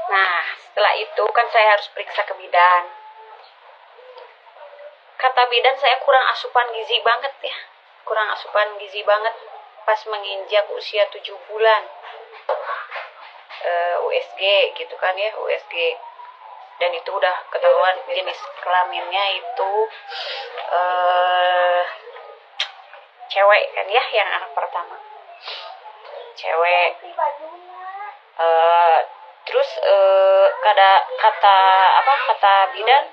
Nah, setelah itu kan saya harus periksa ke bidan. Kata bidan saya kurang asupan gizi banget ya. Kurang asupan gizi banget pas menginjak usia 7 bulan. USG gitu kan ya, USG. Dan itu udah ketahuan jenis kelaminnya itu cewek kan ya, yang anak pertama. Cewek. Terus kata bidan,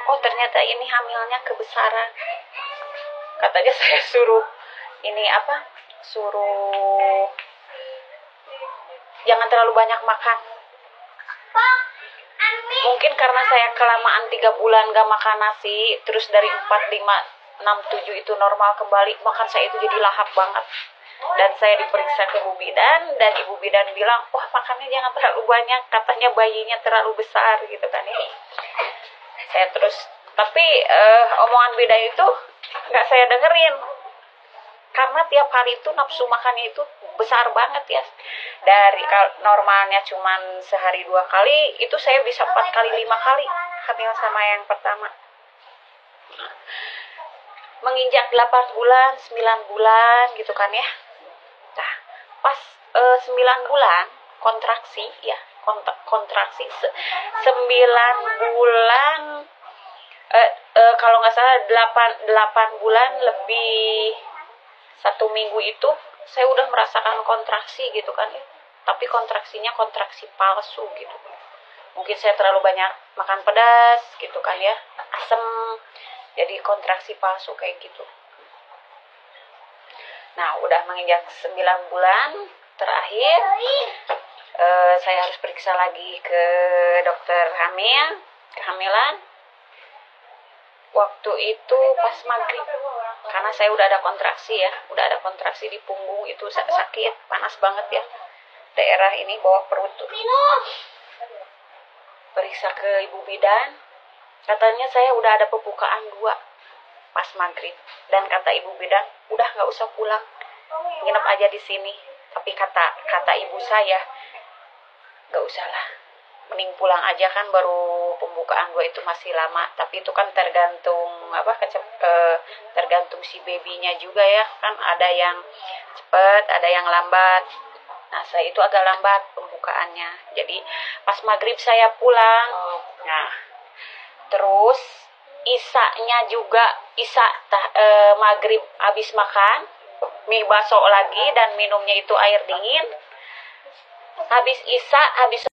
oh ternyata ini hamilnya kebesaran. Katanya saya suruh jangan terlalu banyak makan. Mungkin karena saya kelamaan 3 bulan gak makan nasi, terus dari 4, 5, 6, 7 itu normal kembali, makan saya itu jadi lahap banget. Dan saya diperiksa ke ibu bidan, dan ibu bidan bilang, wah makannya jangan terlalu banyak, katanya bayinya terlalu besar gitu kan ya. Saya terus, tapi omongan bidan itu gak saya dengerin. Karena tiap hari itu nafsu makannya itu besar banget ya. Dari normalnya cuman sehari 2 kali, itu saya bisa 4 kali 5 kali hamil sama yang pertama. Menginjak 8 bulan, 9 bulan gitu kan ya. Nah, pas 9 bulan kontraksi ya, kontraksi 9 bulan kalau nggak salah 8 bulan lebih 1 minggu itu saya udah merasakan kontraksi gitu kan ya. Tapi kontraksinya kontraksi palsu gitu. Mungkin saya terlalu banyak makan pedas gitu kan ya, asem, jadi kontraksi palsu kayak gitu. Nah, udah menginjak 9 bulan terakhir, saya harus periksa lagi ke dokter kehamilan. Waktu itu pas maghrib, karena saya udah ada kontraksi ya, udah ada kontraksi di punggung, itu sakit, panas banget ya, daerah ini bawah perut tuh. Periksa ke ibu bidan, katanya saya udah ada pembukaan 2 pas maghrib, dan kata ibu bidan udah nggak usah pulang, nginep aja di sini. Tapi kata ibu saya nggak usah lah, mending pulang aja, kan baru pembukaan 2 itu masih lama. Tapi itu kan tergantung tergantung si babynya juga ya, kan ada yang cepet, ada yang lambat. Nah, saya itu agak lambat pembukaannya, jadi pas maghrib saya pulang. Nah, terus isaknya juga maghrib habis makan mie bakso lagi, dan minumnya itu air dingin. Habis